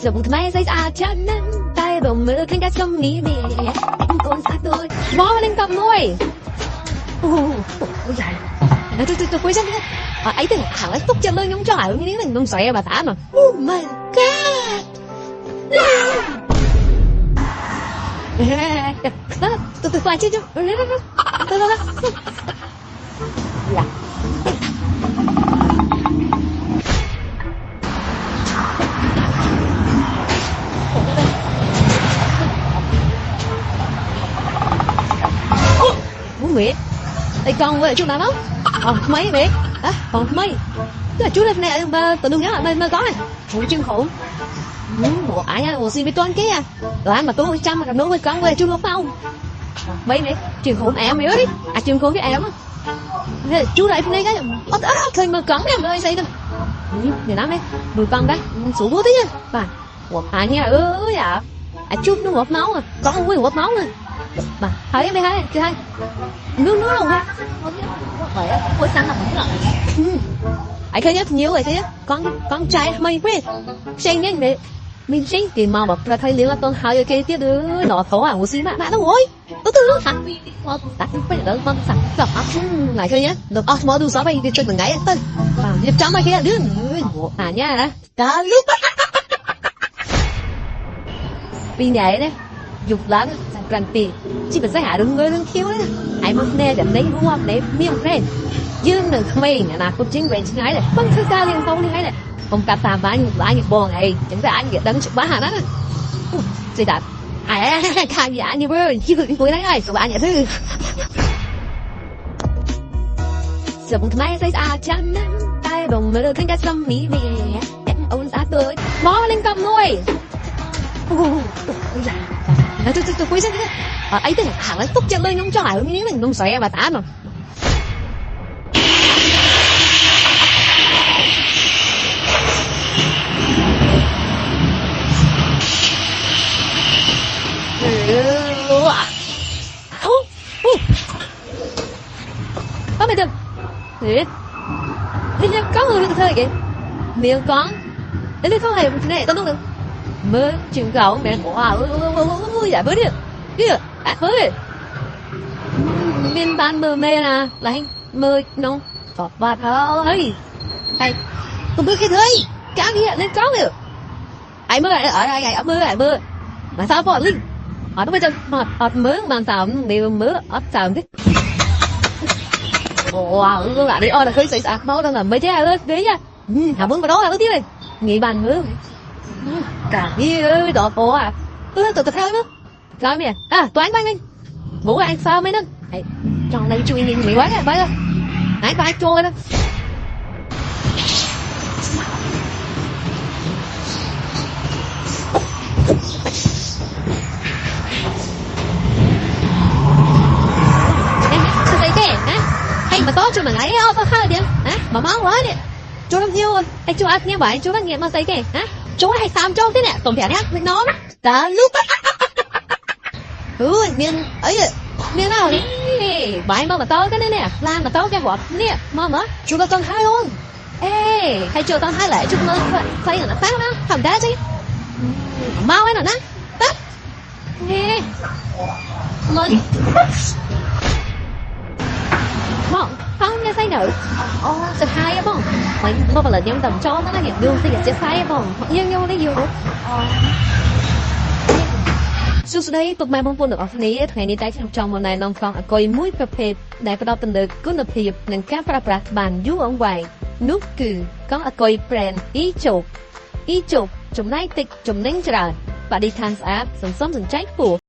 Dùng máy giấy ra chân tay bồng mưa khanh cá sông ní nè con xa tôi mó lên cầm nuôi ôi dài tôi quay sang ấy thì thằng ấy túc chân lên nhúng cho hải như thế mình xoay bà thả mà oh my god đó tôi qua chứ dạ Nguyệt, đây con với chú nào đó, mấy Nguyệt, còn mấy, tức là chú lên này mà tự nhiên là mơ có này, ủa chân khổ, bộ ải à, bộ xin với con kia à, rồi anh mà tôi chăm mà cầm nấu với con với chú lúc nào, mấy Nguyệt, chân khổ em mày đi, chân khổ cái em á, chú lại này cái, thôi mà cắn em ơi say thôi, để lắm đấy, đùi con đấy, số bố tí nha, bà, bộ ải nha, dạ, chút nó ngọt máu à, con với ngọt máu này. Mà thấy em đi hay chưa hay nước luôn ha Ủa sao mà không lợn ấy khơi nhất nhiều ấy khơi nhất con trai mày quên xem nhanh mẹ mình xem thì mà bọc ra thấy liệu là con hai cái tiết đứa nọ thấu à một xí mà đâu ôi từ từ thằng đặt phải đỡ con sẵn sọc lại khơi nhé được mở đủ sáu bay đi chơi từng ngày tên vào nhập trong mấy cái đứa nha cả lúc pin vậy đấy dục lắm rằng tiền chỉ phải giải hạ được người lương thiếu đấy ai muốn nghe để lấy đúng không để miệng lên dương được mình là cũng chính quyền chính ấy này không sao sao liên không như ấy này không cặp tàm bán lại như bò này chúng ta anh việc đấng chụp bán hàng đó gì đặt khai giả như bơ chứ cứ cuối đấy này của bạn nhà thư dùng máy giấy ra chân tay bồng mưa khanh cá sông ní nè em ôn giá tôi mó lên cầm nuôi tôi quay sang ấy thì thằng ấy túc chân lên nhúng cho hải như thế mình không xoay bà thả mà có mày đừng thế nhưng có người được thôi kìa miệng con đấy không hề thế này tao đúng không mơ chừng gạo mẹ của dạ bớt đi kìa hơi miền ban mơ mê là anh mơ nông phọt bạt ơi hay không biết cái thôi cá kia lên có kìa ai mơ ở đây ai mơ mà sao phọt linh ở đâu bây giờ mà mơ mà sao đều mơ ở sao thế wow luôn lại đi là khơi xảy máu đang là mấy trái ơi đấy nha hả muốn vào đó là cái tiếng này nghĩ bàn mơ cả như đỏ phố à từ theo nữa sao mẹ toán bánh anh bố anh sao mấy nữa trong đây chui nhìn người quá này bấy thôi nãy có ai trôi đó hay mà tốt cho mình ấy có khá là điểm mà máu quá nè chú làm nhiêu rồi anh chú ăn nghe bảo chú ăn nghiệm mà say kìa chú hay sao cho thế nè tổng thể nhá mình nói cả lúc miền ấy miền nào đi bài mà to cái này nè lan mà to cái quả nè mà chú có con hai luôn ê hay chưa con hai lại chú nó say là nó phát đó thầm đá chứ mau ấy là nó tắt nè lên không nghe say nữa sẽ hai á bông mày có bao lần nhắm tầm cho nó là hiện đường thì sẽ sai á bông nhưng nhau lấy nhiều đúngสุดท้ายตุกแม่บางคนออกนี้ไงนี่ได้จองวันไหนน้องฟังก็ยังมุ่งประเภทได้ก็ได้เป็นเด็กกุนเพียบหนึ่งแค่ประปรากบานยุ่งอ่างไหวนุกคือก็ก็ยังแบรนด์อีจบจมได้ติดจมเน่งจราบดีทางสะอาดสมสมสนใจผู้